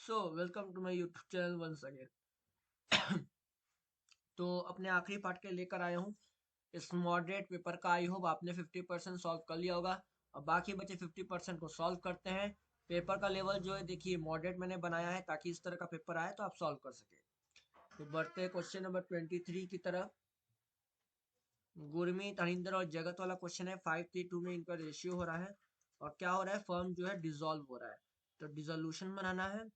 Welcome to my YouTube channel once again. तो अपने आखिरी पार्ट के लेकर आया हूँ इस मॉडरेट पेपर का। आई होप आपने 50% सॉल्व कर लिया होगा। अब बाकी बचे 50% को सॉल्व करते हैं। पेपर का लेवल जो है देखिए मॉडरेट मैंने बनाया है ताकि इस तरह का पेपर आए तो आप सॉल्व कर सके। तो बढ़ते हैं क्वेश्चन नंबर 23 की तरफ। गुरमीत, हरिंदर और जगत वाला क्वेश्चन है। 5:3 में इनका रेशियो हो रहा है और क्या हो रहा है, फर्म जो है डिसॉल्व हो रहा है। तो डिसोल्यूशन बनाना है।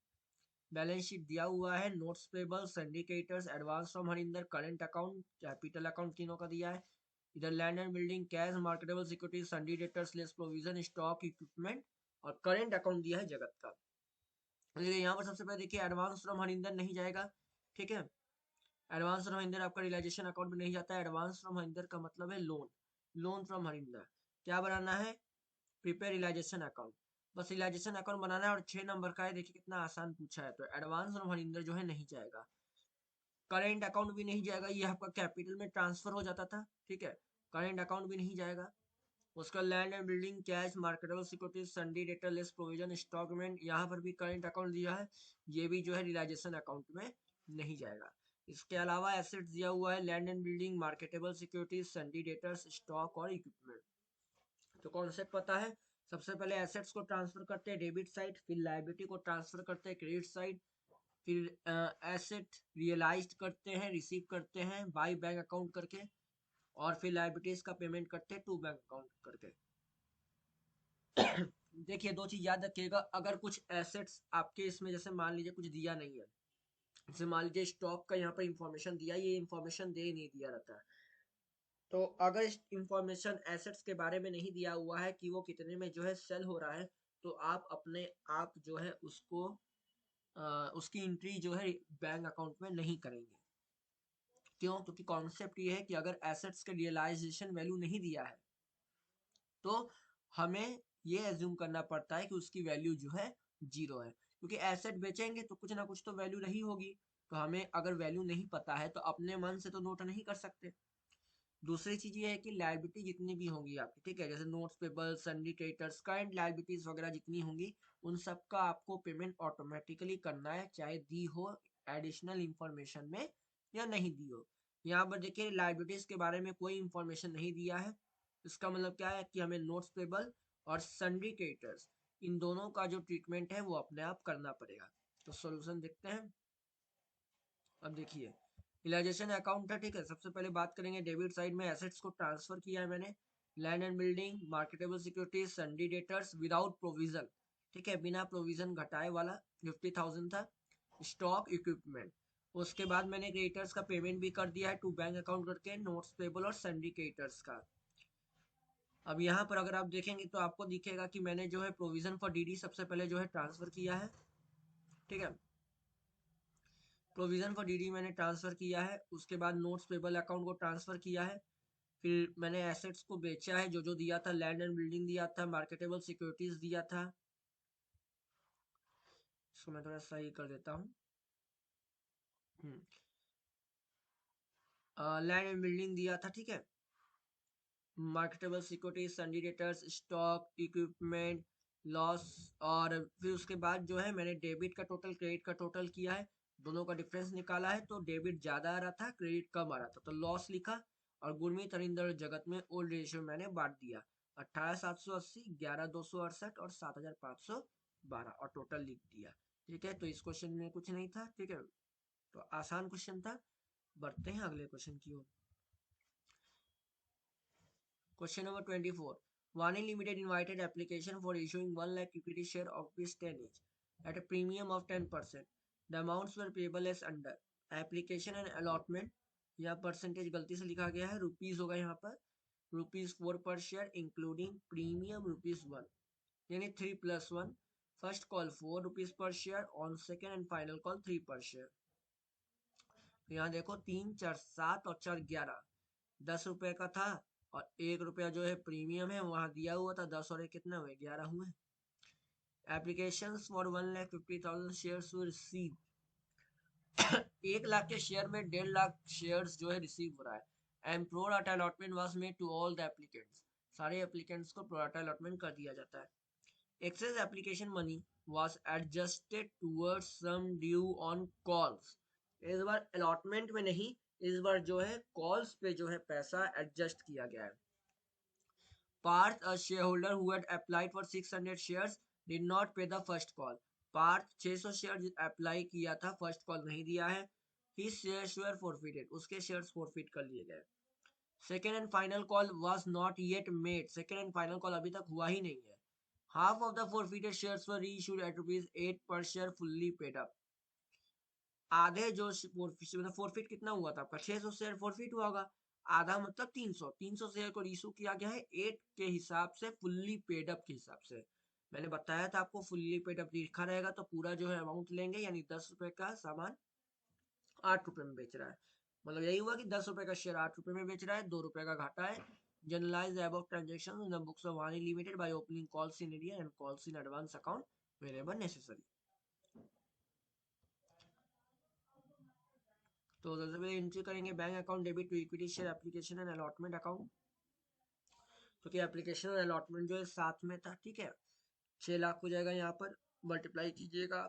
बैलेंस शीट दिया हुआ है, notes payable, syndicators, advance from Harinder, current account, capital account तीनों का दिया है। इधर land and building, cash, marketable securities, syndicators, less provision, stock, equipment और करंट अकाउंट दिया है जगत का। देखिए यहाँ पर सबसे पहले देखिए एडवांस फ्रॉम हरिंदर नहीं जाएगा, ठीक है। एडवांस फ्रॉम हरिंदर आपका रियलाइजेशन अकाउंट में नहीं जाता है। एडवांस फ्रॉम हरिंदर का मतलब है लोन, लोन फ्रॉम हरिंदर। क्या बनाना है, प्रिपेयर रियलाइजेशन अकाउंट। बस रियलाइजेशन अकाउंट बनाना है और 6 नंबर का है। देखिए कितना आसान पूछा है। तो एडवांस फ्रॉम हरिंदर जो है नहीं जाएगा। करेंट अकाउंट भी नहीं जाएगा, ये आपका कैपिटल में ट्रांसफर हो जाता था, ठीक है। करेंट अकाउंट भी नहीं जाएगा। उसका land and building, cash, marketable securities, sundry debtor, less provision, स्टॉकमेंट, यहाँ पर भी करेंट अकाउंट दिया है, ये भी जो है रियलाइजेशन अकाउंट में नहीं जाएगा। इसके अलावा एसेट्स दिया हुआ है, land and building, marketable securities, सन्डी debtors, stock और इक्विपमेंट। तो कॉन्सेप्ट पता है। सबसे पहले एसेट्स को ट्रांसफर करते हैं डेबिट साइड, फिर लाइबिलिटी को ट्रांसफर करते हैं क्रेडिट साइड, फिर एसेट रियलाइज करते हैं, रिसीव करते हैं बाई बैंक अकाउंट करके, और फिर लाइबिलिटीज का पेमेंट करते हैं टू बैंक अकाउंट करके। देखिए दो चीज याद रखिएगा, अगर कुछ एसेट्स आपके इसमें जैसे मान लीजिए कुछ दिया नहीं है, जैसे मान लीजिए स्टॉक का यहाँ पर इंफॉर्मेशन दिया, ये इंफॉर्मेशन दे नहीं दिया रहता है। तो अगर इंफॉर्मेशन एसेट्स के बारे में नहीं दिया हुआ है कि वो कितने में जो है सेल हो रहा है, तो आप अपने आप जो है उसको उसकी एंट्री जो है बैंक अकाउंट में नहीं करेंगे। क्यों? क्योंकि कॉन्सेप्ट ये है कि अगर एसेट्स के रियलाइजेशन वैल्यू नहीं दिया है तो हमें ये एज्यूम करना पड़ता है कि उसकी वैल्यू जो है जीरो है, क्योंकि एसेट बेचेंगे तो कुछ ना कुछ तो वैल्यू रही होगी। तो हमें अगर वैल्यू नहीं पता है तो अपने मन से तो नोट नहीं कर सकते। दूसरी चीज ये है कि लायबिलिटी जितनी भी होंगी आपकी, ठीक है, जैसे notes payable, syndicators, current liabilities वगैरह जितनी होंगी, उन सब का आपको पेमेंट ऑटोमेटिकली करना है, चाहे दी हो एडिशनल इंफॉर्मेशन में या नहीं दी हो। यहाँ पर देखिए लायबिलिटीज के बारे में कोई इंफॉर्मेशन नहीं दिया है। इसका मतलब क्या है कि हमें नोट्स पेबल और सिंडिकेटर्स, इन दोनों का जो ट्रीटमेंट है वो अपने आप करना पड़ेगा। तो सोल्यूशन देखते हैं। अब देखिए रियलाइजेशन अकाउंट है, ठीक है। सबसे पहले बात करेंगे डेबिट साइड में, एसेट्स को ट्रांसफर किया है मैंने, land and building, marketable securities, सन्डी debtors without provision, ठीक है, बिना प्रोविजन घटाए वाला 50,000 था। Stock, equipment. उसके बाद मैंने क्रेडिटर्स का पेमेंट भी कर दिया है टू बैंक अकाउंट करके, नोट्स पेबल और सिंडिकेटर्स का। अब यहाँ पर अगर आप देखेंगे तो आपको दिखेगा कि मैंने जो है प्रोविजन फॉर डीडी सबसे पहले जो है ट्रांसफर किया है, ठीक है। प्रोविजन फॉर डीडी मैंने ट्रांसफर किया है। उसके बाद नोट्स पेबल अकाउंट को ट्रांसफर किया है। फिर मैंने एसेट्स को बेचा है, जो जो दिया था, लैंड एंड बिल्डिंग दिया था, मार्केटेबल सिक्योरिटीज दिया था। इसको मैं थोड़ा सही कर देता हूँ। लैंड एंड बिल्डिंग दिया था, ठीक है, marketable securities, sundry debtors, stock, equipment, loss. और फिर उसके बाद जो है मैंने डेबिट का टोटल, क्रेडिट का टोटल किया है, दोनों का डिफरेंस निकाला है। तो डेबिट ज्यादा आ रहा था, क्रेडिट कम आ रहा था, तो लॉस लिखा। और गुरमीत, हरिंदर और जगत में ओल्ड रेशियो मैंने बांट दिया, 18,780, 11,268 और 7,512, और टोटल लिख दिया, ठीक है। तो इस क्वेश्चन में कुछ नहीं था, ठीक है, तो आसान क्वेश्चन था। बढ़ते हैं अगले क्वेश्चन की ओर। Question number 24. Vani Limited invited application for issuing 1 lakh equity share of rupees 10 each at a premium of 10%. The amounts were payable as under. Application and allotment, या परसेंटेज गलती से लिखा गया है, रुपीज होगा यहाँ पर, ₹4 पर शेयर इंक्लूडिंग प्रीमियम ₹1, यानी 3+1। फर्स्ट कॉल ₹4 पर share, on second and final call 3 पर शेयर। तो यहाँ देखो 3 4 7 और 4 11, ₹10 का था और ₹1 जो है प्रीमियम है वहां दिया हुआ था। 10 और 1 कितना हुए, 11 हुए। Application for 1,50,000 shares will receive. 1 lakh के शेयर में 1.5 लाख शेयर जो है रिसीव हो रहा है। And pro rata allotment was made to all the applicants, सारे एप्लीकेंट्स को प्रो राटा अलॉटमेंट कर दिया जाता है। Excess application money was adjusted towards some due on calls. इस बार allotment में नहीं, इस बार जो है calls पे जो है पैसा adjust किया गया है. Parth, a shareholder who had applied for 600 shares, did not pay the first call. Parth 600 share apply किया था, फर्स्ट कॉल नहीं दिया है. His shares were forfeited. उसके शेयर्स forfeit कर लिए गए. Second and final call was not yet made. Second and final call अभी तक हुआ ही नहीं है. Half of the forfeited shares were reissued at ₹8 per share fully paid up. आधे जो मतलब forfeit कितना हुआ था आपका, 600 शेयर forfeit हुआ होगा. आधा मतलब 300 शेयर को इशू किया गया है 8 के हिसाब से, फुल्ली पेड अप के हिसाब से. मैंने बताया था आपको फुल्ली पेड अप लिखा रहेगा तो पूरा जो है अमाउंट लेंगे, यानी 10 रुपए का सामान 8 रुपए में बेच रहा है. मतलब यही हुआ कि 10 रुपए का शेयर 8 रुपए में बेच रहा है, 2 रुपए का घाटा है. Journalise above transaction in the books of Vani limited by opening calls in arrear and calls in advance account wherever necessary. तो सबसे पहले एंट्री करेंगे bank account debit to equity share application and allotment account. क्योंकि application और allotment जो है साथ में था, ठीक है. 6 लाख हो जाएगा यहाँ पर, मल्टीप्लाई कीजिएगा.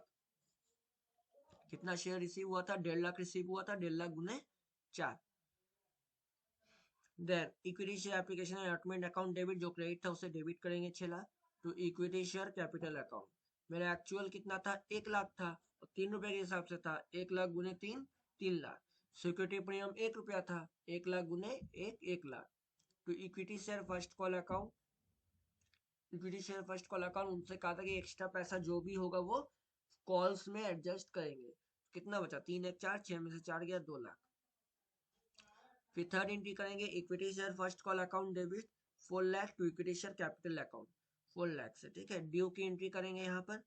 कितना शेयर रिसीव हुआ था, 1.5 लाख रिसीव हुआ था, 1.5 लाख गुने 4. Then equity share application allotment account debit, जो क्रेडिट था उसे डेबिट करेंगे 6 lakh to equity share capital account. मेरा एक्चुअल कितना था, 1 लाख था, और 3 रुपए के हिसाब से था. 1 लाख गुने 3, 3 लाख. सिक्योरिटी प्रीमियम 1 रुपया था, 1 लाख गुने 1 lakh to equity share first call account. Equity share first call account, उनसे कहा था कि एक्स्ट्रा पैसा जो भी होगा वो कॉल्स में एडजस्ट करेंगे. कितना बचा, 3 1 4, 6 में से 4 गया, 2 लाख. फिर थर्ड एंट्री करेंगे equity share first call account debit 4 lakh to equity share capital account 4 lakh से, ठीक है. ड्यू की एंट्री करेंगे यहाँ पर,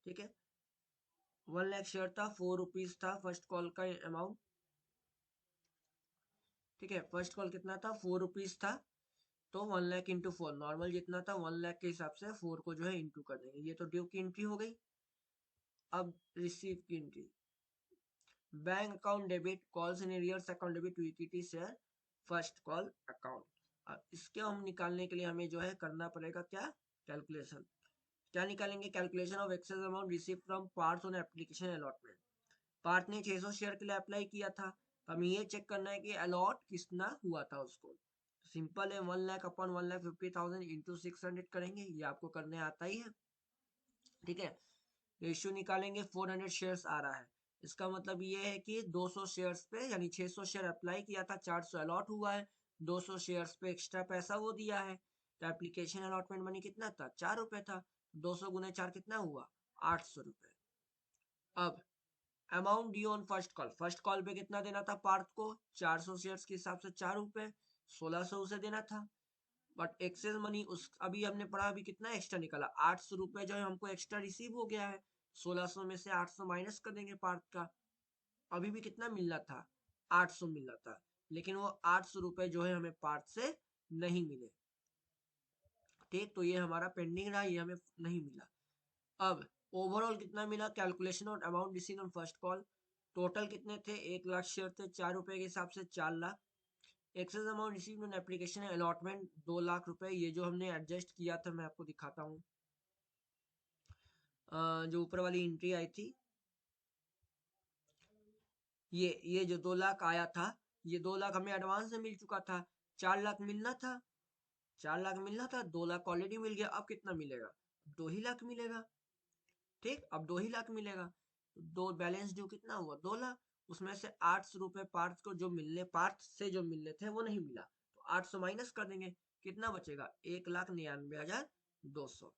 ठीक है. 1 लाख शेयर था, 4 रुपीज था फर्स्ट कॉल का अमाउंट, ठीक है. फर्स्ट कॉल कितना था, 4 रुपीज था, तो 1 लाख इंटू 4, नॉर्मल जितना था 1 लाख के हिसाब से 4 को जो है इंटू कर देंगे. ये तो ड्यू की एंट्री हो गई. अब रिसीव की entry, bank account debit calls in arrears account debit to equity share first call account. अब इसके हम निकालने के लिए हमें जो है करना पड़ेगा क्या, कैलकुलेशन. क्या निकालेंगे, calculation of excess amount receive from Parth on application allotment. Parth ने 600 शेयर के लिए अप्लाई किया था, तो हमें ये चेक करना है कि अलॉट कितना हुआ था उसको. सिंपल है, 1 लाख अपॉन 1,50,000 इंटू 600 करेंगे, ये आपको करने आता ही है, ठीक है. रेशियो निकालेंगे, 400 शेयर्स आ रहा है. इसका मतलब ये है कि 200 शेयर्स पे, यानी 600 शेयर अप्लाई किया था, 400 अलॉट हुआ है, 200 शेयर्स पे एक्स्ट्रा पैसा वो दिया है. तो एप्लीकेशन अलॉटमेंट मनी कितना था, 4 रुपए था. 200 गुने 4 कितना हुआ, 800 रुपए. अब amount due on first call, first call पे कितना देना था पार्थ को, 400 शेयर्स के हिसाब से 4 रुपए, 1600 उसे देना था. बट एक्सेस मनी उस अभी हमने पढ़ा, अभी कितना एक्स्ट्रा निकाला, 800 रुपए जो है हमको एक्स्ट्रा रिसीव हो गया है. 1600 में से 800 माइनस कर देंगे पार्थ का. अभी भी कितना मिलना था, 800 मिलना था, लेकिन वो 800 रुपए जो है हमें पार्थ से नहीं मिले, ठीक. तो ये हमारा पेंडिंग रहा, ये हमें नहीं मिला. अब ओवरऑल कितना मिला, कैलकुलेशन और amount receive on first call. Total कितने थे, 1 लाख शेयर थे, 4 रुपए के हिसाब से 4 lakh. Access amount receive on application allotment 2 lakh रुपए. ये जो हमने एडजस्ट किया था, मैं आपको दिखाता हूँ. जो ऊपर वाली एंट्री आई थी, ये जो 2 लाख आया था, ये 2 लाख हमें एडवांस में मिल चुका था. 4 लाख मिलना था, 4 लाख मिलना था, 2 लाख ऑलरेडी मिल गया. अब कितना मिलेगा, 2 ही लाख मिलेगा, ठीक. अब 2 ही लाख मिलेगा, तो दो बैलेंस ड्यू कितना हुआ, 2 लाख. उसमें से 800 रुपए पार्थ को जो मिलने, पार्थ से जो मिलने थे वो नहीं मिला, तो 800 माइनस कर देंगे, कितना बचेगा, 1,99,200,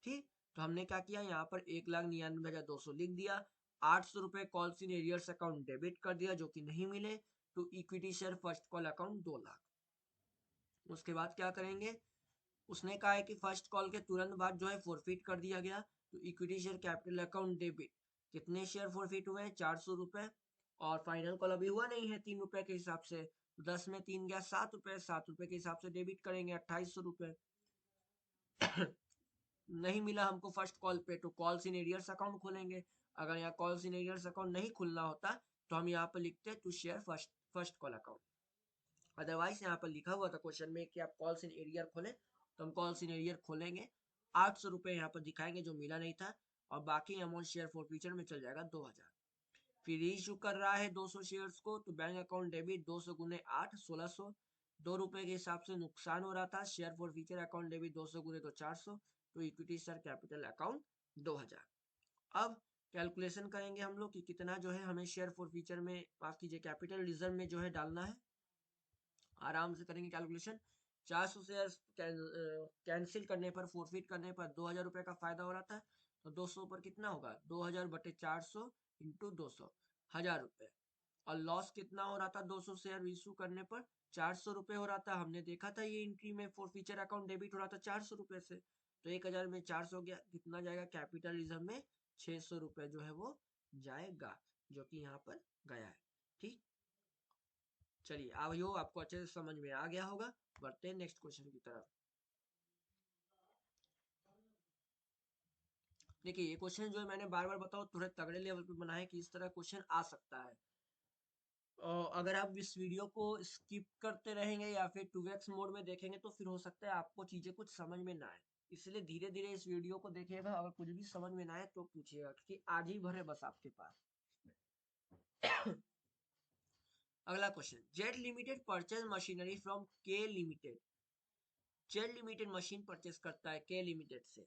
ठीक. तो हमने क्या किया, यहाँ पर 1,99,200 लिख दिया. 800 रुपए calls in arrears account debit कर दिया, जो कि नहीं मिले, to equity share first call account 2 lakh. उसके बाद क्या करेंगे, उसने कहा है कि फर्स्ट कॉल के तुरंत बाद जो है फोरफिट कर दिया गया, तो equity share capital account debit. कितने शेयर फोरफिट हुए हैं, 400 रुपए. और फाइनल कॉल अभी हुआ नहीं है, 3 रुपए के हिसाब से, 10 में 3 गया, 7 रुपए, 7 रुपए के हिसाब से डेबिट करेंगे 2800 रुपए. नहीं मिला हमको फर्स्ट कॉल पे, तो कॉल्स इन एरियर्स अकाउंट खोलेंगे. अगर यहाँ कॉल्स इन एरियर्स अकाउंट नहीं खुलना होता, तो हम यहाँ पर लिखते to share first first call account. Otherwise यहाँ पर लिखा हुआ था क्वेश्चन में कि आप कॉल्स इन एरियर खोलें, तो हम कॉल्स इन एरियर खोलेंगे. 800 रुपये यहाँ पर दिखाएंगे जो मिला नहीं था, और बाकी अमाउंट शेयर फॉर फ्यूचर में चल जाएगा 2000। फिर इशू कर रहा है 200 शेयर्स को, तो बैंक अकाउंट डेबिट 200 गुने 8 1600, 2 रुपए के हिसाब से नुकसान हो रहा था। Share for future account debit 200 गुने तो 400, तो इक्विटी शेयर कैपिटल अकाउंट 2000। अब कैलकुलेशन करेंगे हम लोग कि कितना जो है हमें शेयर फॉर फ्यूचर में, माफ कीजिए, कैपिटल रिजर्व में जो है डालना है। आराम से करेंगे कैलकुलेशन। 400 शेयर कैंसिल करने पर, फोरफिट करने पर 2000 रुपये का फायदा हो रहा था, तो 200 पर कितना होगा, 2000 बटे 400 इंटू 200, 1000 रुपये। और लॉस कितना हो रहा था 200 शेयर इशू करने पर, 400 रुपये हो रहा था। हमने देखा था ये एंट्री में फॉर फ्यूचर अकाउंट डेबिट हो रहा था 400 रुपये से, तो 1000 में 400 गया, कितना जाएगा कैपिटल रिजर्व में, 600 रुपये जो है वो जाएगा, जो कि यहाँ पर गया है। ठीक, चलिए अब यो आपको अच्छे से समझ में आ गया होगा। बढ़ते हैं नेक्स्ट क्वेश्चन की तरफ। देखिए ये क्वेश्चन जो है मैंने बार बार बताओ थोड़े तगड़े लेवल पे बनाया है कि इस तरह क्वेश्चन आ सकता है। और अगर आप इस वीडियो को स्किप करते रहेंगे या फिर 2x मोड में देखेंगे तो फिर हो सकता है आपको चीजें कुछ समझ में ना आए, इसलिए धीरे धीरे इस वीडियो को देखिएगा। अगर कुछ भी समझ में ना आए तो पूछिएगा, क्योंकि आज ही भर है बस आपके पास। अगला question, Z limited purchase machinery from K limited. Z limited machine purchase करता है के लिमिटेड से।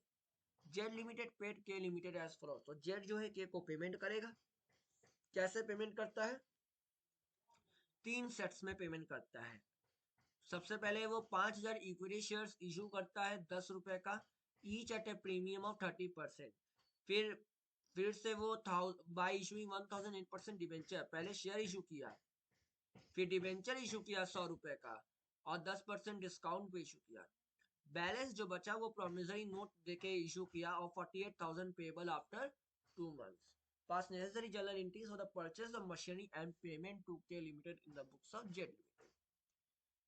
Z limited paid K limited as follow, तो जेड जो है के को पेमेंट करेगा। कैसे पेमेंट करता है, 3 सेट्स में पेमेंट करता है। सबसे पहले वो 5000 इक्विटी शेयर्स इशू करता है 10 रुपए का, each eight A premium of 30%। फिर फिर से वो बाई इशूइंग 1008% डिबेंचर, पहले शेयर इशू किया, फिर डिबेंचर इशू किया 100 रुपए का, और 10% डिस्काउंट पे इशू किया। बैलेंस जो बचा वो प्रोमिसरी नोट देके इशू किया, और 48,000 payable after 2 months। Pass necessary journal entries for the purchase of machinery and payment to K limited in the books of Z limited.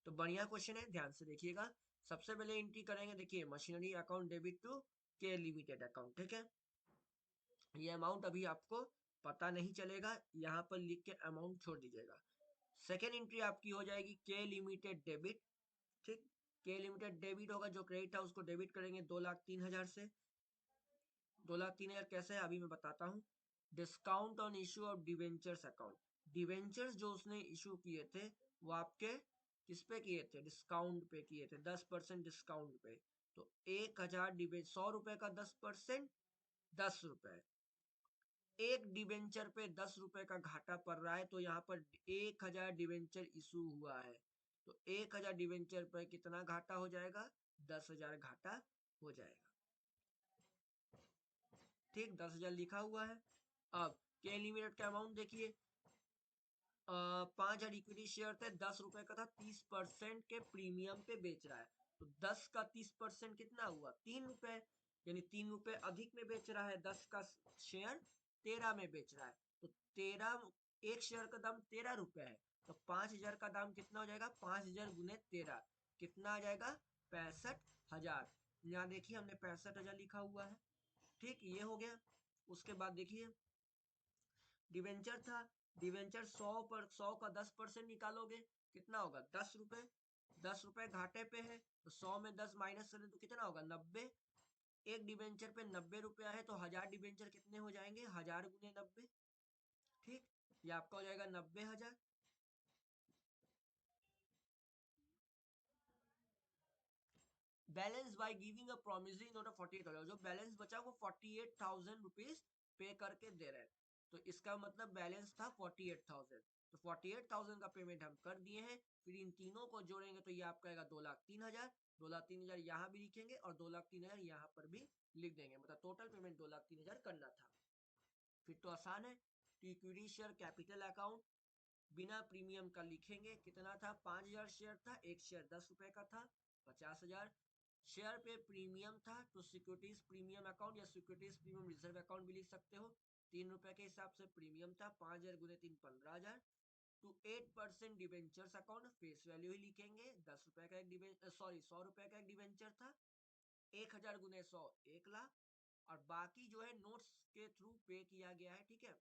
तो बढ़िया क्वेश्चन है, ध्यान से देखिएगा। सबसे पहले एंट्री करेंगे, देखिए machinery account debit to K limited account, ठीक है। ये अमाउंट अभी आपको पता नहीं चलेगा, यहाँ पर लिख के अमाउंट छोड़ दीजिएगा। सेकेंड एंट्री आपकी हो जाएगी के लिमिटेड डेबिट, ठीक। के लिमिटेड डेबिट होगा, जो क्रेडिट था उसको डेबिट करेंगे 2,03,000 से। 2,03,000 कैसे है अभी मैं बताता हूँ। Discount on issue of debentures account, debentures जो उसने इशू किए थे वो आपके किस पे किए थे, डिस्काउंट पे किए थे, 10% डिस्काउंट पे। तो 1000 डिबेंचर, 100 रुपए का 10%, 10 रुपए। एक डिबेंचर पे 10 रुपए का घाटा पड़ रहा है, तो यहाँ पर 1000 डिबेंचर इशू हुआ है, तो 1000 डिबेंचर पर कितना घाटा हो जाएगा, 10,000 घाटा हो जाएगा। ठीक, 10,000 लिखा हुआ है। अब के लिमिटेड का अमाउंट देखिए, 5,000 इक्विटी शेयर थे, 10 रुपए का था, 30% के प्रीमियम पे बेच रहा है। तो 10 का 30% कितना हुआ, 3 रुपए, यानी 3 रुपए अधिक में बेच रहा है। 10 का शेयर 13 में बेच रहा है, तो 13, एक शेयर का दाम 13 रुपए है, तो 5,000 का दाम कितना हो जाएगा, 5,000 गुने 13 कितना आ जाएगा, 65,000। यहाँ देखिए हमने 65,000 लिखा हुआ है। ठीक, ये हो गया। उसके बाद देखिए डिवेंचर था, डिवेंचर 100 का 10% निकालोगे कितना होगा, 10 रुपए। 10 रुपए घाटे पे है, तो 100 में 10 माइनस करें तो कितना होगा, 90। एक डिवेंचर पे 90 रुपया है, तो 1000 डिवेंचर कितने हो जाएंगे, 1000 गुने 90। ठीक, ये आपका हो जाएगा 90,000। Balance by giving a promissory note of 48,000, जो बैलेंस बचा वो 48,000 रुपीज पे करके दे रहे हैं, तो इसका मतलब बैलेंस था 48,000, तो 48,000 का पेमेंट हम कर दिए हैं। फिर इन तीनों को जोड़ेंगे तो ये आपका आएगा 2,03,000। 2,03,000 यहाँ भी लिखेंगे और 2,03,000 यहाँ पर भी लिख देंगे, मतलब टोटल पेमेंट 2,03,000 करना था। फिर तो आसान है। तो इक्विटी शेयर कैपिटल अकाउंट बिना प्रीमियम का लिखेंगे, कितना था, 5,000 शेयर था, एक शेयर 10 रुपए का था, 50,000। शेयर पे प्रीमियम था, तो सिक्योरिटीज प्रीमियम अकाउंट या सिक्योरिटीज प्रीमियम रिजर्व अकाउंट भी लिख सकते हो। 3 रुपए के हिसाब से प्रीमियम था, 5,000 गुने 3 15,000। To 8% debentures account, face value ही लिखेंगे, 10 रुपए का एक डिवेंचर, सॉरी 100 रुपए का एक डिवेंचर था, 1,000 गुने 100 1,00,000। और बाकी जो है नोट्स के थ्रू पे किया गया है, ठीक है,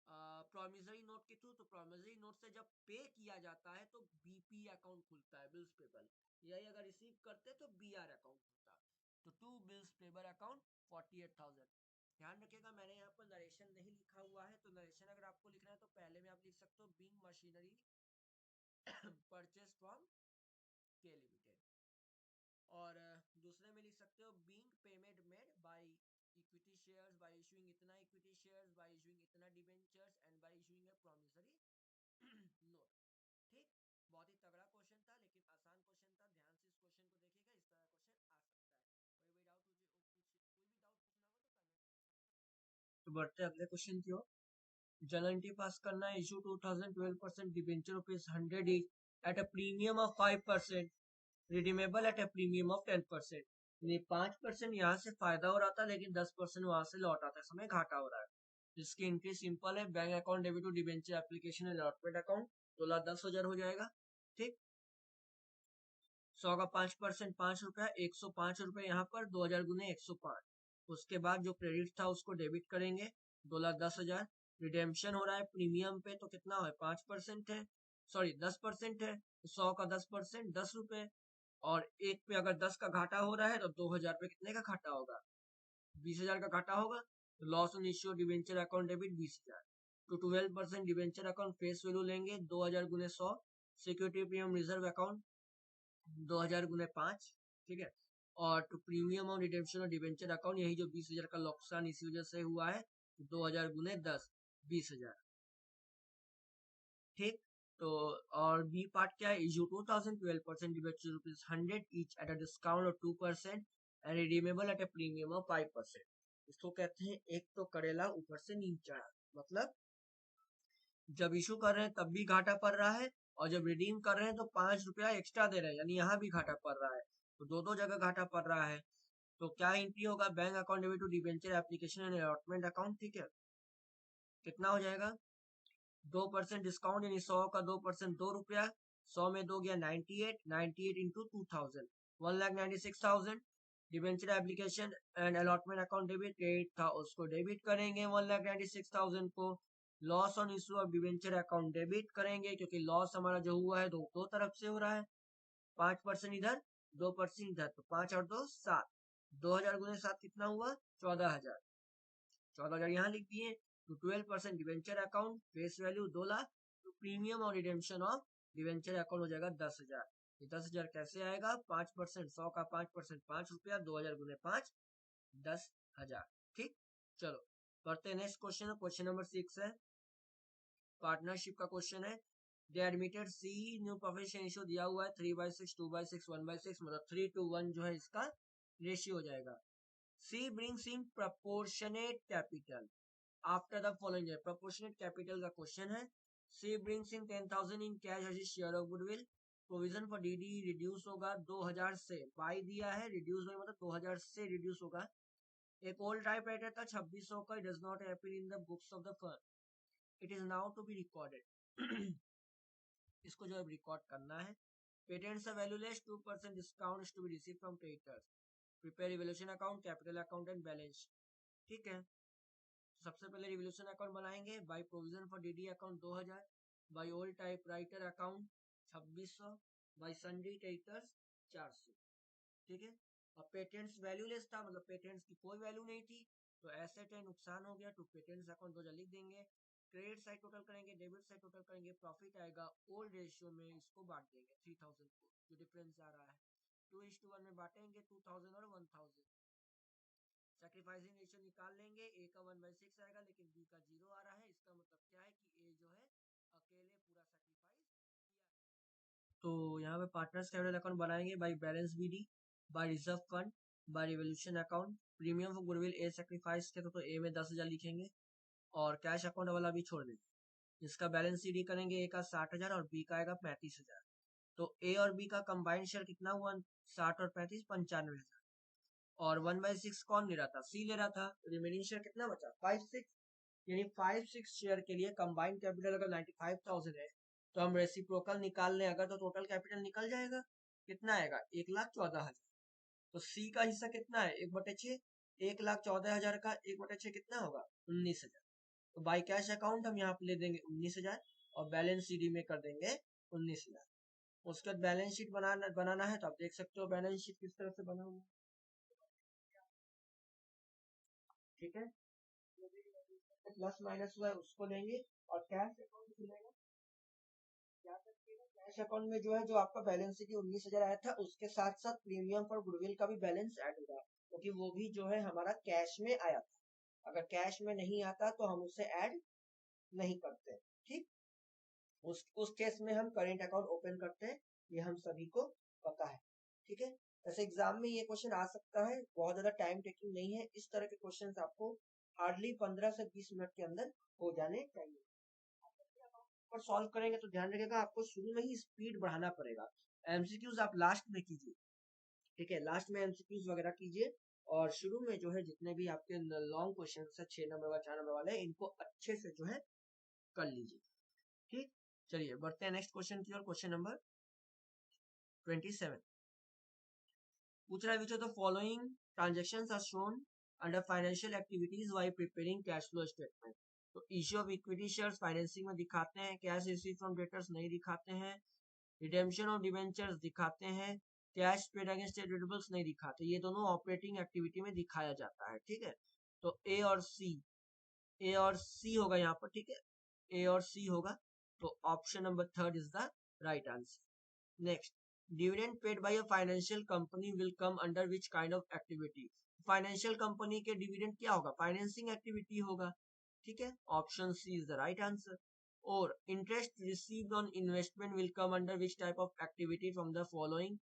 प्रोमिसरी नोट के थ्रू। तो प्रोमिसरी नोट से जब पे किया जाता है तो बीपी अकाउंट खुलता है, बिल्स पेबल, यही अगर रिसीव करते तो बीआर अकाउंट होता। तो टू बिल्स पेबल अकाउंट 48,000। ध्यान रखिएगा मैंने यहाँ पर नरेशन नहीं लिखा हुआ है, तो नरेशन अगर आपको लिखना है तो पहले में आप लिख सकते हो being machinery purchase from K limited, और दूसरे में लिख सकते हो being payment made by equity shares bye issuing इतना इक्विटी शेयर्स बाय इशूइंग इतना debentures and bye issuing A promissory note. ठीक, बहुत ही तगड़ा क्वेश्चन था, लेकिन आसान क्वेश्चन था। ध्यान से इस क्वेश्चन को देखिएगा, इस तरह क्वेश्चन आ सकता है। कोई भी डाउट पूछना हो तो कमेंट। तो बढ़ते अगले क्वेश्चन की ओर। जनरल पास करना है, issue 2012% debenture rupees 100 each at a premium of 5%, redeemable at a premium of 10%। यानी 5% यहाँ से फायदा हो रहा था, लेकिन 10% वहां से लौट आता है, समय घाटा हो रहा है। जिसकी एंट्री सिंपल है, bank account debit to debenture application allotment account, 12,10,000 हो जाएगा। ठीक, 100 का 5%, 5 रुपया, 105 रुपये यहाँ पर 2,000 गुने 105। उसके बाद जो क्रेडिट था उसको डेबिट करेंगे, 2,10,000। रिडेम्पशन हो रहा है प्रीमियम पे, तो कितना है, 5% है, सॉरी 10% है, 100 का 10%, 10 रुपए। और एक पे अगर 10 का घाटा हो रहा है तो 2,000 पे कितने का घाटा होगा, 20,000 का घाटा होगा। तो loss on issue debenture account debit 20,000। तो 12% डिवेंचर अकाउंट फेस वैल्यू लेंगे, 2,000 गुने 100। सिक्योरिटी प्रीमियम रिजर्व अकाउंट 2,000 गुने 5। ठीक है, और टू प्रीमियम ऑन रिडेम्पशन और डिवेंचर अकाउंट, यही जो 20,000 का नुकसान इसी वजह से हुआ है, 2,000 गुने 10, 20,000। ठीक, तो और बी पार्ट क्या है, issue 2012% debenture rupees 100 each at a discount of 2% and redeemable at a premium of 5%। इसको कहते हैं एक तो करेला ऊपर से नीचा, मतलब जब इशू कर रहे हैं तब भी घाटा पड़ रहा है, और जब रिडीम कर रहे हैं तो 5 रुपया एक्स्ट्रा दे रहे हैं, यानी यहाँ भी घाटा पड़ रहा है। तो दो दो जगह घाटा पड़ रहा है। तो क्या एंट्री होगा, bank account debit to debenture application and allotment account. ठीक है, कितना हो जाएगा, 2% डिस्काउंट, यानी 100 का 2%, 2 रुपया। 100 में 2 गया 98, 98 into 2,000, 1,96,000। Debenture application and allotment account debit, credit था उसको डेबिट करेंगे 1,96,000 को। Loss on issue of debenture account debit करेंगे, क्योंकि लॉस हमारा जो हुआ है दो तरफ से हो रहा है, 5% इधर, 2% इधर, तो 5 और 2 7। 2,000 गुने 7 कितना हुआ, 14,000। 14,000 यहाँ लिख दिए। तो 12% debenture account face value 2 lakh, तो प्रीमियम और रिडेम्पशन ऑफ डिवेंचर अकाउंट हो जाएगा 10,000। ये 10,000 कैसे आएगा, 5%, 100 का 5%, 5 रुपया, 2,000 गुने 5, 10,000। ठीक, चलो पढ़ते हैं नेक्स्ट क्वेश्चन। क्वेश्चन नंबर 6 है, पार्टनरशिप का क्वेश्चन है। दे एडमिटेड सी न्यू प्रोफेशन रेशियो दिया हुआ है 3/6, 2/6, 1/6, मतलब 3:1 जो है इसका रेशियो हो जाएगा। C brings in proportionate capital after the following है, प्रोपोर्शनेट कैपिटल का क्वेश्चन है। C brings in 10,000 in cash as share of goodwill, provision for DD reduce होगा 2,000 से, बाई दिया है, रिड्यूस होगा मतलब 2,000 से रिड्यूस होगा। एक ओल्ड टाइपराइटर था 2600 का, does not appear in the books of the firm, it is now to be recorded. इसको जो है रिकॉर्ड करना है। Patents are valueless, 2% discount to be receive from creditors, prepare revolution account, capital account and balance. ठीक है, सबसे पहले revolution account बनाएंगे, by provision for DD account 2,000, by old typewriter account 2600, by sundry creditors 400। ठीक है, और पेटेंट्स वैल्यूलेस था, मतलब पेटेंट्स की कोई वैल्यू नहीं थी, तो एसेट है, नुकसान हो गया, तो पेटेंट्स अकाउंट 2,000 लिख देंगे। क्रेडिट साइड टोटल करेंगे, डेबिट साइड टोटल करेंगे, प्रॉफिट आएगा, ओल्ड रेशियो में इसको बांट देंगे 3,000 को, जो डिफरेंस आ रहा है 2:1 में बांटेंगे, 2,000 और 1,000। सैक्रिफाइसिंग रेशियो निकाल लेंगे, ए का 1/6 आएगा, लेकिन बी का 0 आ रहा है, इसका मतलब क्या है कि ए जो है अकेले पूरा सैक्रिफाइस किया। तो यहाँ पे पार्टनर्स कैपिटल अकाउंट बनाएंगे, by balance BD, by reserve fund, by revolution account. Premium for goodwill A sacrifice थे, तो ए में 10,000 लिखेंगे, और कैश अकाउंट वाला भी छोड़ देंगे। इसका बैलेंस सीडी करेंगे, ए का 60,000 और बी का आएगा 35,000। तो ए और बी का कंबाइंड शेयर कितना हुआ, 60 और 35, 95,000। और 1/6 कौन ले रहा था, सी ले रहा था, रिमेनिंग शेयर कितना बचा, 5/6, यानी 5/6 शेयर के लिए कंबाइंड कैपिटल अगर 95,000 है, तो हम रेसिप्रोकल निकाल लें अगर, तो टोटल कैपिटल निकल जाएगा, कितना आएगा, 1,14,000। तो सी का हिस्सा कितना है, 1/6, 1,14,000 का 1/6 कितना होगा, 19,000। तो बाई कैश अकाउंट हम यहाँ पे ले देंगे 19,000, और बैलेंस सीडी में कर देंगे 19,000। उसके बाद बैलेंस शीट बनाना है, तो आप देख सकते हो बैलेंस शीट किस तरह से बना हुआ है। ठीक है, प्लस माइनस हुआ है उसको लेंगे और कैश अकाउंट खुलेगा। क्या करिएगा, कैश अकाउंट में जो है जो आपका बैलेंस है कि 19,000 आया था उसके साथ साथ प्रीमियम फॉर गुडविल का भी बैलेंस ऐड होगा, क्योंकि वो भी जो है हमारा कैश में आया था। अगर कैश में नहीं आता तो हम उसे ऐड नहीं करते। ठीक, उस केस में हम करेंट अकाउंट ओपन करते हैं, ये हम सभी को पता है। ठीक है, वैसे एग्जाम में ये क्वेश्चन आ सकता है, बहुत ज्यादा टाइम टेकिंग नहीं है, इस तरह के क्वेश्चन आपको हार्डली 15 से 20 मिनट के अंदर हो जाने चाहिए। पर सॉल्व करेंगे तो ध्यान रखिएगा आपको शुरू में ही स्पीड बढ़ाना पड़ेगा। एमसीक्यूज आप लास्ट में कीजिए, ठीक है, लास्ट में एमसीक्यूज वगैरह कीजिए, और शुरू में जो है जितने भी आपके लॉन्ग क्वेश्चन है 6 नंबर वाले 4 नंबर वाले इनको अच्छे से जो है कर लीजिए। ठीक, चलिए बढ़ते हैं नेक्स्ट क्वेश्चन की ओर। क्वेश्चन नंबर 27 पूछ रहा है, which of the following transactions are shown under financial activities while preparing cash flow statement. तो issue of equity shares financing में दिखाते हैं, कैश रिसीव फ्रॉम डेटर्स नहीं दिखाते हैं, रिडेम्पशन ऑफ डिवेंचर्स दिखाते हैं, कैश पेड अगेंस्ट रिसीवेबल्स नहीं दिखाते। ये दोनों ऑपरेटिंग एक्टिविटी में दिखाया जाता है। ठीक है, तो ए और सी होगा यहाँ पर। ठीक है, ए और सी होगा, तो option number third is the right answer. Next, dividend paid by a financial company will come under which kind of activity. Financial company के डिविडेंड क्या होगा, फाइनेंसिंग एक्टिविटी होगा। ठीक है, option C is the right answer. और interest received on investment will come under which type of activity from the following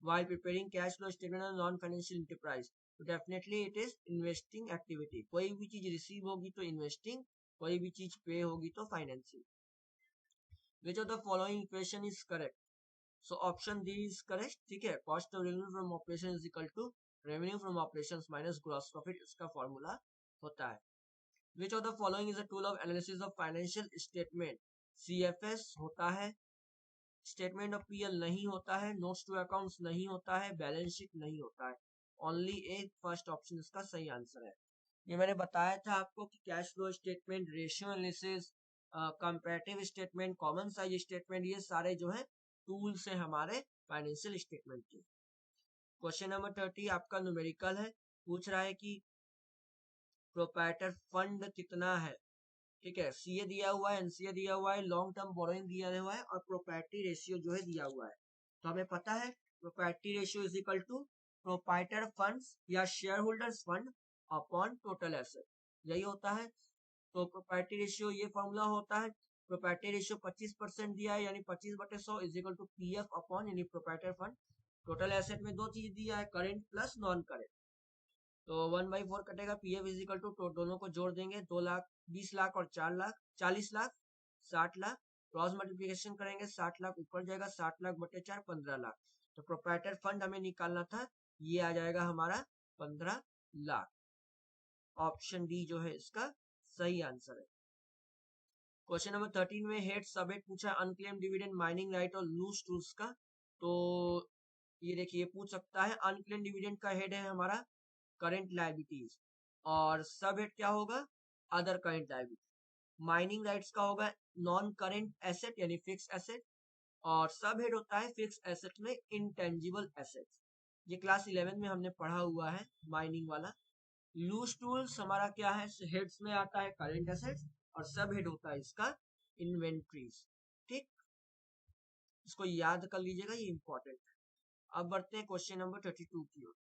while preparing cash flow statement on non-financial enterprise, तो definitely it is investing activity। कोई भी चीज receive होगी तो investing, कोई भी चीज पे होगी तो financing. which of the following equation is correct? so option D is correct। ठीक है, cost of revenue from operation is equal to revenue from operations minus gross profit, इसका फॉर्मूला होता है। which of the following is a tool of analysis of financial statement? CFS होता है, statement of PL नहीं होता है, notes to accounts नहीं होता है, बैलेंस शीट नहीं होता है। ओनली एक फर्स्ट ऑप्शन इसका सही आंसर है। ये मैंने बताया था आपको कि cash flow statement, ratio analysis, comparative statement, common size statement, ये सारे जो है टूल्स हैं हमारे फाइनेंशियल स्टेटमेंट के। क्वेश्चन नंबर 30 आपका न्यूमेरिकल है, पूछ रहा है कि प्रोप्राइटर फंड कितना है। ठीक है, सीए दिया हुआ है, एनसीए दिया हुआ है, लॉन्ग टर्म बोरोइंग दिया हुआ है, और प्रोप्राइटरी रेशियो जो है दिया हुआ है। तो हमें पता है proprietary ratio is equal to proprietor funds या shareholders fund upon total asset, यही होता है। तो प्रोप्राइटरी रेशियो ये फॉर्मूला होता है, प्रोप्राइटरी रेशियो 25% दिया है यानी 25/100 is equal to PF upon यानी प्रोप्राइटर फंड। टोटल एसेट में दो चीज दिया है, करेंट प्लस नॉन करेंट, तो 1/4 कटेगा, पीएफ इज इक्वल टू दोनों को जोड़ देंगे, 2 लाख 20 लाख और 4 लाख 40 लाख 60 लाख, क्रॉस मल्टीप्लिकेशन करेंगे 60 लाख ऊपर जाएगा, 60 लाख/4 15 लाख। तो प्रोप्राइटर फंड हमें निकालना था, ये आ जाएगा हमारा 15 लाख। ऑप्शन डी जो है इसका सही आंसर है। क्वेश्चन नंबर 13 में हेड सब हेड पूछा अनक्लेम डिविडेंड, माइनिंग राइट और लूज टूल्स का। तो ये देखिए पूछ सकता है, अनक्लेम डिविडेंड का हेड है हमारा करंट लायबिलिटीज, और सब हेड क्या होगा, other current liability. Mining rights का होगा नॉन करंट एसेट यानी फिक्स एसेट, और सब हेड होता है फिक्स एसेट में इंटेंजिबल एसेट्स, ये क्लास 11 में हमने पढ़ा हुआ है माइनिंग वाला। लूज टूल्स हमारा क्या है, हेड्स में आता है करंट एसेट्स, और सब हेड होता है इसका इन्वेंट्रीज। ठीक, इसको याद कर लीजिएगा, ये इंपॉर्टेंट है। अब बढ़ते हैं क्वेश्चन नंबर 32 की ओर।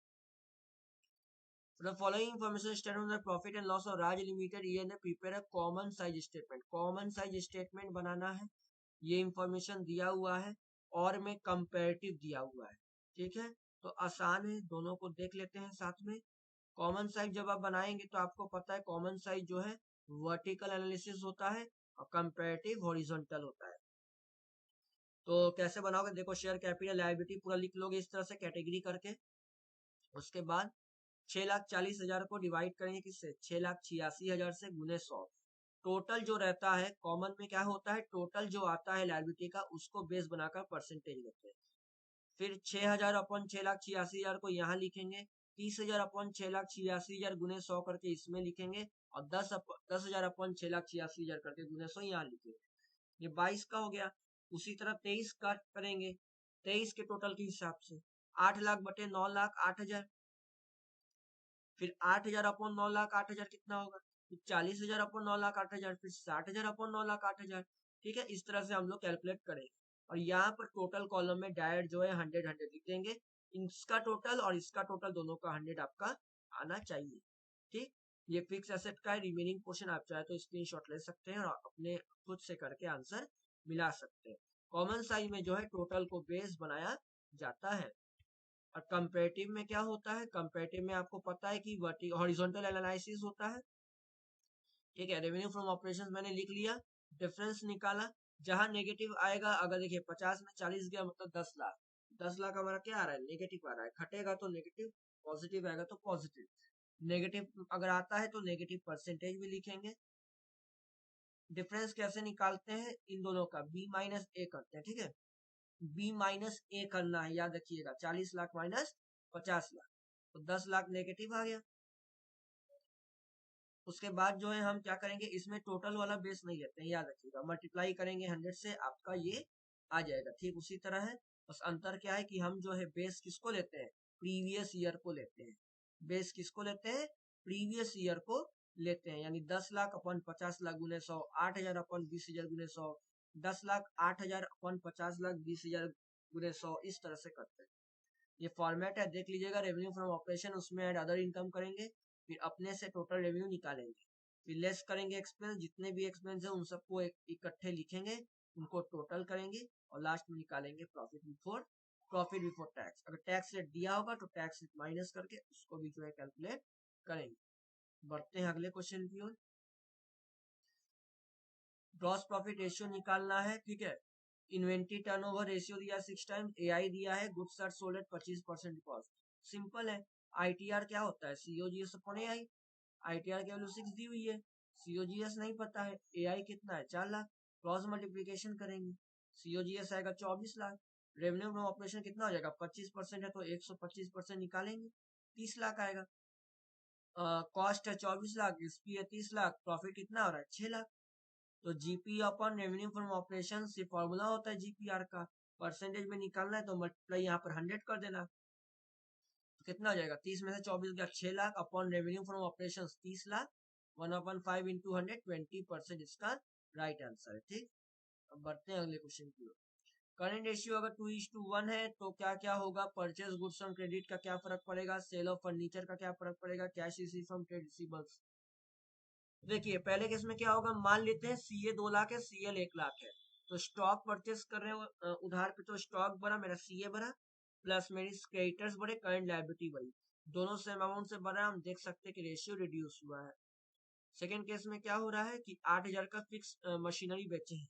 The following information statement the profit and loss of Raj Limited ये ने prepare a common size statement, common size statement बनाना है, ये इंफॉर्मेशन दिया हुआ है और में कंपेरेटिव दिया हुआ है। ठीक है, तो आसान है, दोनों को देख लेते हैं साथ में। कॉमन साइज जब आप बनाएंगे तो आपको पता है कॉमन साइज जो है वर्टिकल एनालिसिस होता है और कंपेरेटिव हॉरिजॉन्टल होता है। तो कैसे बनाओगे, देखो शेयर कैपिटल लायबिलिटी पूरा लिख लोगे इस तरह से कैटेगरी करके, उसके बाद 6,40,000 को डिवाइड करेंगे किससे, 6,86,000 से गुने 100। टोटल जो रहता है कॉमन में क्या होता है, टोटल जो आता है लायबिलिटी का उसको बेस बनाकर परसेंटेज लेते हैं। फिर 6,000 अपन 6,86,000 को यहाँ लिखेंगे, 30,000 अपन 6,86,000 गुने 100 करके इसमें लिखेंगे, और 10,000 अपन 6,86,000 करके गुने 100 यहाँ लिखेंगे। ये 22 का हो गया। उसी तरह 23 का करेंगे, 23 के टोटल के हिसाब से 8 लाख बटे 9 लाख 8,000, फिर 8,000 अपॉन 9 लाख 8,000 कितना होगा, फिर 40,000 अपॉन 9 लाख 8,000, फिर 60,000 अपॉन 9 लाख 8,000। ठीक है, इस तरह से हम लोग कैलकुलेट करेंगे। और यहाँ पर टोटल कॉलम में डायरेक्ट जो है 100 लिख देंगे। इसका टोटल और इसका टोटल दोनों का 100 आपका आना चाहिए। ठीक, ये फिक्स एसेट का है। रिमेनिंग पोर्शन आप चाहे तो स्क्रीनशॉट ले सकते हैं और अपने खुद से करके आंसर मिला सकते हैं। कॉमन साइज में जो है टोटल को बेस बनाया जाता है। और कंपैरेटिव में क्या होता है, कंपैरेटिव में आपको पता है कि वर्टी हॉरिजॉन्टल एनालिसिस होता है। ठीक है, रेवेन्यू फ्रॉम ऑपरेशंस मैंने लिख लिया, डिफरेंस निकाला। जहां नेगेटिव आएगा, अगर देखिए 50 में 40 गया मतलब 10 लाख, 10 लाख हमारा क्या आ रहा है, नेगेटिव आ रहा है। घटेगा तो नेगेटिव, पॉजिटिव आएगा तो पॉजिटिव। नेगेटिव अगर आता है तो नेगेटिव परसेंटेज भी लिखेंगे। डिफरेंस कैसे निकालते हैं, इन दोनों का बी माइनस ए करते हैं। ठीक है, बी माइनस ए करना है, याद रखिएगा। 40 लाख माइनस 50 लाख, तो 10 लाख नेगेटिव आ गया। उसके बाद जो है हम क्या करेंगे, इसमें टोटल वाला बेस नहीं लेते हैं, याद रखिएगा। मल्टीप्लाई करेंगे 100 से, आपका ये आ जाएगा। ठीक उसी तरह है, बस अंतर क्या है कि हम जो है बेस किसको लेते हैं, प्रीवियस ईयर को लेते हैं। बेस किसको लेते हैं, प्रीवियस ईयर को लेते हैं। यानी 10 लाख अपन 50 लाख गुने 100, 8,000 अपन 20,000 गुने 100, 10 लाख 8,000 अपन 50 लाख 20,000 गुने 100, इस तरह से करते हैं। ये फॉर्मेट है, देख लीजिएगा। रेवेन्यू फ्रॉम ऑपरेशन, उसमें ऐड अदर इनकम करेंगे, फिर अपने से टोटल रेवेन्यू निकालेंगे, फिर लेस करेंगे एक्सपेंस, जितने भी एक्सपेंस है उन सबको इकट्ठे लिखेंगे, उनको टोटल करेंगे और लास्ट में निकालेंगे प्रॉफिट बिफोर टैक्स। अगर टैक्स रेट दिया होगा तो टैक्स रेट माइनस करके उसको भी जो है कैलकुलेट करेंगे। बढ़ते हैं अगले क्वेश्चन की ओर। ग्रॉस प्रॉफिट रेशियो निकालना है। ठीक है, इन्वेंट्री टर्नओवर रेशियो दिया 6 टाइम्स, एआई दिया है goods are sold at 25% cost. Simple है। आईटीआर क्या होता है, सीओजीएस अपॉन एआई। आईटीआर की वैल्यू 6 दी हुई है, सीओजीएस नहीं पता है, एआई कितना है 4 लाख। क्रॉस मल्टीप्लीकेशन करेंगे, सीओजीएस आएगा 24 लाख। रेवेन्यू फ्रॉम ऑपरेशन कितना हो जाएगा, 25% है तो 125% निकालेंगे, 30 लाख आएगा। कॉस्ट है 24 लाख, एसपी है 30 लाख, प्रॉफिट कितना हो रहा है 6 लाख। तो GP upon revenue from operation से फॉर्मूला होता है जीपीआर का, परसेंटेज में निकालना है तो मल्टीप्लाई यहाँ पर 100 कर देना। तो कितना हो जाएगा, 30 में से 24 गया 6 lakh, upon revenue from operation 30 lakh, 1/5 into 100, 20% इसका राइट आंसर है। ठीक, अब बढ़ते हैं अगले क्वेश्चन की ओर। करेंट रेशियो अगर 2:1 है तो क्या क्या होगा, परचेज गुड्स ऑन क्रेडिट का क्या फर्क पड़ेगा, सेल ऑफ फर्नीचर का क्या फर्क पड़ेगा, cash receive from trade receivables. देखिए पहले केस में क्या होगा, मान लेते हैं सीए 2 लाख है, सीएल 1 लाख है, तो स्टॉक परचेस कर रहे हो उधार पे, तो स्टॉक बढ़ा, मेरा सीए बढ़ा, प्लस मेरी क्रेडिटर्स बढ़े, करंट लायबिलिटी बढ़ी, दोनों सेम अमाउंट से बढ़ा। हम देख सकते हैं कि रेशियो रिड्यूस हुआ है। सेकेंड केस में क्या हो रहा है कि 8,000 का फिक्स मशीनरी बेचे हैं,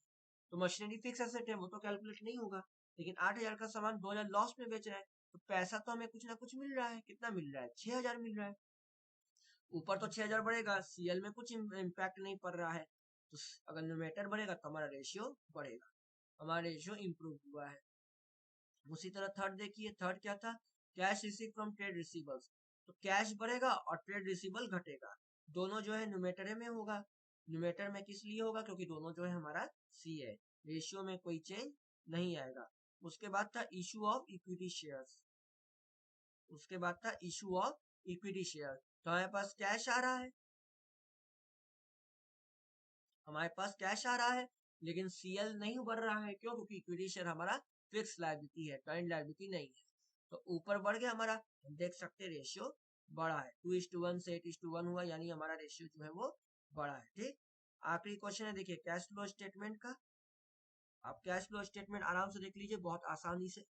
तो मशीनरी फिक्स एसेट है, वो तो कैलकुलेट नहीं होगा। लेकिन 8,000 का सामान 2,000 लॉस में बेच रहा है, तो पैसा तो हमें कुछ ना कुछ मिल रहा है। कितना मिल रहा है, 6,000 मिल रहा है। ऊपर तो 6,000 बढ़ेगा, सीएल में कुछ इम्पैक्ट नहीं पड़ रहा है, तो अगर न्यूमेरेटर बढ़ेगा तो हमारा रेशियो बढ़ेगा, हमारा रेशियो इंप्रूव हुआ है। उसी तरह थर्ड देखिए, थर्ड क्या था, cash receive from trade receivers, तो कैश बढ़ेगा और ट्रेड रिसीवल घटेगा, दोनों जो है न्यूमेरेटर में होगा। न्यूमेरेटर में किस लिए होगा, क्योंकि दोनों जो है हमारा सी है, रेशियो में कोई चेंज नहीं आएगा। उसके बाद था इशू ऑफ इक्विटी शेयर्स, उसके बाद था इशू ऑफ इक्विटी शेयर, तो हमारे पास कैश आ रहा है, हमारे पास कैश आ रहा है, लेकिन सीएल नहीं बढ़ रहा है। क्यों, क्योंकि इक्विटी शेयर हमारा फिक्स लायबिलिटी है, करंट लायबिलिटी नहीं है। तो ऊपर बढ़ गया हमारा, हम देख सकते हैं रेशियो बढ़ा है, 2:1 से 8:1 हुआ, यानी हमारा रेशियो जो है वो बढ़ा है। ठीक, आखिरी क्वेश्चन है, देखिए कैश फ्लो स्टेटमेंट का। आप कैश फ्लो स्टेटमेंट आराम से देख लीजिए, बहुत आसानी से।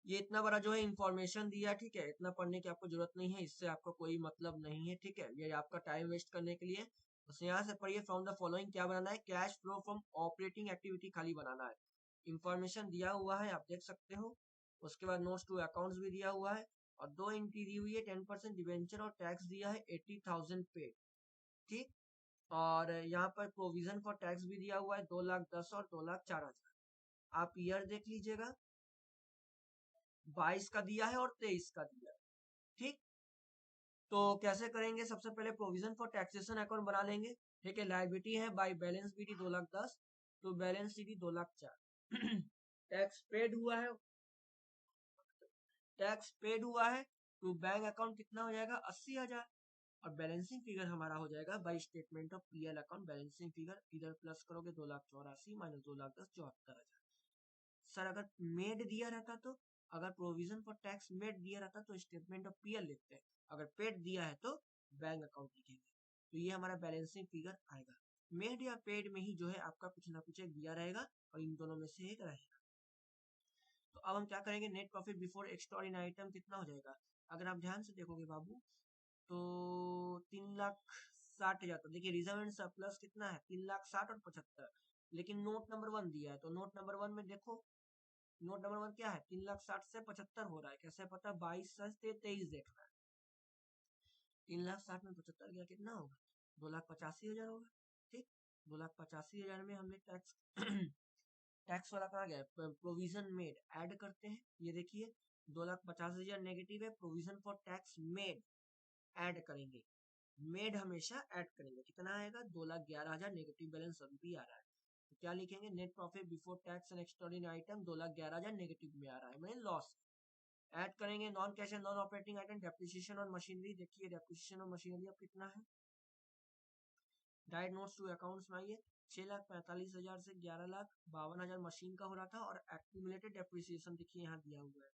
ये इतना बड़ा जो है इंफॉर्मेशन दिया, ठीक है, इतना पढ़ने की आपको जरूरत नहीं है, इससे आपका कोई मतलब नहीं है। ठीक है, ये आपका टाइम वेस्ट करने के लिए, बस यहाँ से पढ़िए। फ्रॉम द फॉलोइंग क्या बनाना है, cash flow from operating activity खाली बनाना है। इंफॉर्मेशन दिया हुआ है, आप देख सकते हो। उसके बाद नोट्स टू अकाउंट्स भी दिया हुआ है, और दो एंट्री दी हुई है, 10% डिवेंचर और टैक्स दिया है 80,000 पे। ठीक, और यहाँ पर प्रोविजन फॉर टैक्स भी दिया हुआ है 2,10,000 और 2,04,000। आप ईयर देख लीजिएगा, 22 का दिया है और 23 का दिया है। ठीक, तो कैसे करेंगे, सबसे पहले प्रोविजन फॉर टैक्सेशन अकाउंट बना लेंगे। ठीक है, लायबिलिटी है बाय बैलेंस बीटी 2,10,000 तो बैलेंस शीट 2,04,000। टैक्स पेड हुआ है, टैक्स पेड हुआ है तो बैंक अकाउंट कितना हो जाएगा 80,000, और बैलेंसिंग फिगर हमारा हो जाएगा by statement of PL account balancing figure, इधर प्लस करोगे 2,84,000 माइनस 2,10,000 74,000। सर अगर मेड दिया रहता तो, अगर प्रोविजन फॉर टैक्स मेड दिया रहता तो स्टेटमेंट ऑफ पीएल लिखते हैं, अगर पेड दिया है तो बैंक अकाउंट लिखेंगे। तो ये हमारा बैलेंसिंग फिगर आएगा। मेड या पेड में ही जो है आपका कुछ ना कुछ एक दिया रहेगा और इन दोनों में से एक रहेगा। तो अब हम क्या करेंगे, net profit before extraordinary item कितना हो जाएगा। अगर आप ध्यान से देखोगे बाबू तो 3,60,000, तो देखिए रिजर्व एंड सरप्लस कितना है 3,60,000 और 75, लेकिन नोट नंबर 1 दिया है, तो नोट नंबर 1 में देखो, नोट नंबर 1 क्या है 3,60,000 से 75 हो रहा है, कैसे पता 22 से 23 देखना है। 3,60,000 में 75 गया कितना होगा 2,85,000 होगा। ठीक, 2,85,000 में हमने टैक्स टैक्स वाला कहाँ गया, प्रोविजन मेड ऐड करते हैं। ये देखिए 2,50,000 नेगेटिव है, provision for tax made add करेंगे, मेड हमेशा ऐड करेंगे, कितना आएगा 2,11,000 नेगेटिव बैलेंस अभी भी आ रहा है। तो क्या लिखेंगे, net profit before tax and extraordinary item 2,11,000 negative में आ रहा है, मतलब लॉस। ऐड करेंगे non cash and non operating item depreciation और मशीनरी, देखिए डेप्रिसिएशन और मशीनरी अब कितना है, डायरेक्ट नोट्स टू अकाउंट्स में आइए 6,45,000 से 11,52,000 मशीन का हो रहा था, और एक्यूमुलेटेड डेप्रिसिएशन देखिए यहाँ दिया हुआ है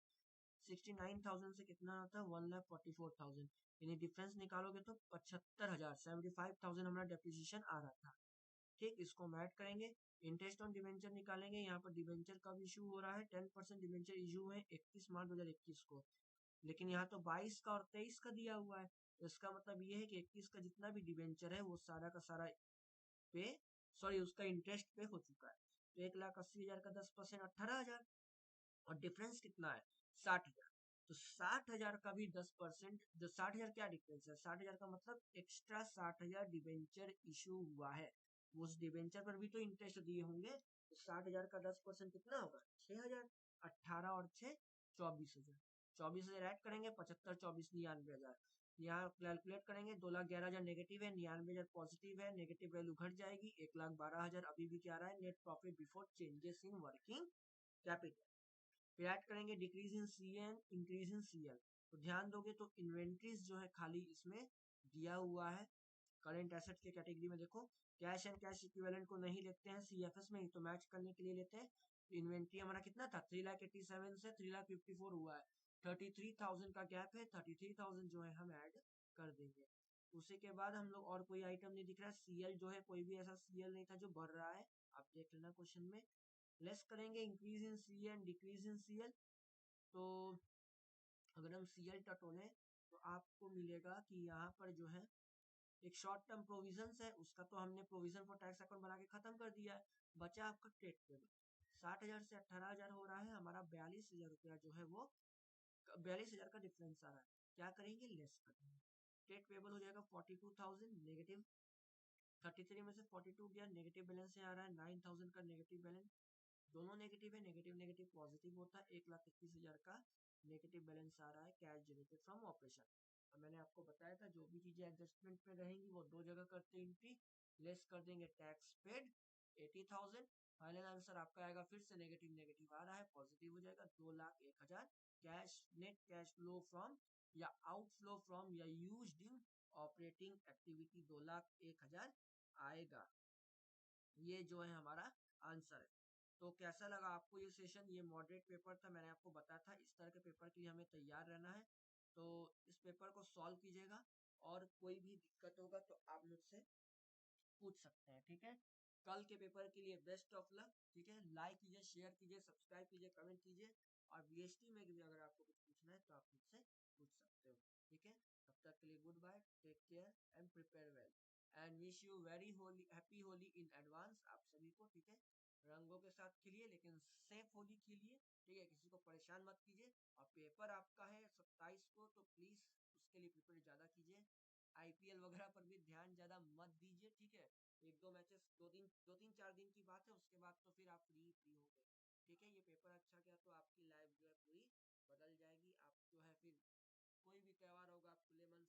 69,000 से कितना आता है 1,44,000, यानी डिफरेंस निकालोगे तो 75,000 75,000 हमारा डेप्रिसिएशन आ रहा था। ठीक, इसको हम ऐड करेंगे, इंटरेस्ट ऑन डिवेंचर निकालेंगे, यहाँ पर डिवेंचर कब इशू हो रहा है 10% डिवेंचर इशू है 31 मार्च 2021 को, लेकिन यहाँ तो 22 का और 23 का दिया हुआ है, तो इसका मतलब ये है कि 21 का जितना भी डिवेंचर है वो सारा का सारा पे, सॉरी उसका इंटरेस्ट पे हो चुका है। तो 1,80,000 का 10% 18,000, और डिफरेंस कितना है 60,000, तो 60,000 का भी 10%, जो 60,000 क्या डिफरेंस है 60,000 का मतलब एक्स्ट्रा 60,000 डिवेंचर इशू हुआ है, उस डिवेंचर पर भी तो इंटरेस्ट दिए होंगे, तो 60,000 का 10% कितना होगा 6,000, 18 और 6 24,000, 24,000 ऐड करेंगे 75 24 99,000, यहाँ कैलकुलेट करेंगे 2,11,000 नेगेटिव है 99,000 पॉजिटिव है, नेगेटिव वैल्यू घट जाएगी 1,12,000 अभी भी क्या रहा है net profit before changes in working capital. फिर ऐड करेंगे decrease in C N increase in C L, तो ध्यान दोगे तो इन्वेंट्रीज जो है खाली इसमें दिया हुआ है करेंट एसेट के कैटेगरी में, देखो कैश एंड कैश इक्विवेलेंट को नहीं लेते हैं सीएफएस में ही, तो मैच करने के लिए लेते हैं। इन्वेंट्री हमारा कितना था 3,87,000 से 3,54,000 हुआ है, 33,000 का गैप है, 33,000 जो है हम ऐड कर देंगे। उसी के बाद हम लोग और कोई आइटम नहीं दिख रहा है, सीएल जो है कोई भी ऐसा सीएल नहीं था जो बढ़ रहा है, आप देख लेना क्वेश्चन में। लेस करेंगे increase in C and decrease in CL, तो अगर हम सीएल टटोले तो आपको मिलेगा कि यहाँ पर जो है एक शॉर्ट टर्म प्रोविजन है, उसका तो हमने प्रोविजन फॉर टैक्स अकाउंट बना के खत्म कर दिया है, बचा आपका ट्रेड पेबल 60,000 से 18,000 हो रहा है, हमारा 42,000 रुपया जो है वो 42,000 का डिफरेंस आ रहा है, क्या करेंगे लेस कर देंगे, ट्रेड पेबल हो जाएगा 42,000 नेगेटिव 33 में से 42 गया, नेगेटिव बैलेंस से आ रहा है 9,000 का नेगेटिव बैलेंस, दोनों नेगेटिव है, नेगेटिव नेगेटिव पॉजिटिव होता है, 1,21,000 का नेगेटिव बैलेंस आ रहा है कैश जनरेटेड फ्रॉम ऑपरेशन। और मैंने आपको बताया था जो भी चीजें एडजस्टमेंट में रहेंगी वो दो जगह करते हैं एंट्री, लेस कर देंगे टैक्स पेड 80,000, फाइनल आंसर आपका आएगा फिर से नेगेटिव नेगेटिव आ रहा है पॉजिटिव हो जाएगा 2,01,000, cash net cash flow from या आउटफ्लो फ्रॉम या यूज्ड इन ऑपरेटिंग एक्टिविटी 2,01,000 आएगा। ये जो है हमारा आंसर है। तो कैसा लगा आपको ये सेशन, ये मॉडरेट पेपर था, मैंने आपको बताया था इस तरह के पेपर के लिए हमें तैयार रहना है, तो इस पेपर को सॉल्व कीजिएगा, और कोई भी दिक्कत होगा तो आप मुझसे पूछ सकते हैं, ठीक है। कल के पेपर के लिए बेस्ट ऑफ लक, ठीक है, लाइक कीजिए शेयर कीजिए सब्सक्राइब कीजिए कमेंट कीजिए, और बीएसटी में भी अगर आपको कुछ पूछना है तो आप मुझसे पूछ सकते हो, ठीक है। तब तक के लिए goodbye, take care and prepare well, and wish you very Holi happy Holi in advance आप सभी को, ठीक है। रंगों के साथ खेलिए लेकिन सेफ होली खेलिए, ठीक है, किसी को परेशान मत कीजिए, और पेपर आपका है 27 को, तो प्लीज उसके लिए प्रिपेयर ज्यादा कीजिए, आईपीएल वगैरह पर भी ध्यान ज्यादा मत दीजिए, ठीक है। एक दो मैचेस 2 दिन 4 दिन की बात है, उसके बाद तो फिर आप फ्री होंगे, ठीक है। ये पेपर अच्छा गया तो आपकी लाइफ जो है पूरी बदल जाएगी, आप जो है फिर कोई भी त्योहार होगा आप खुले मन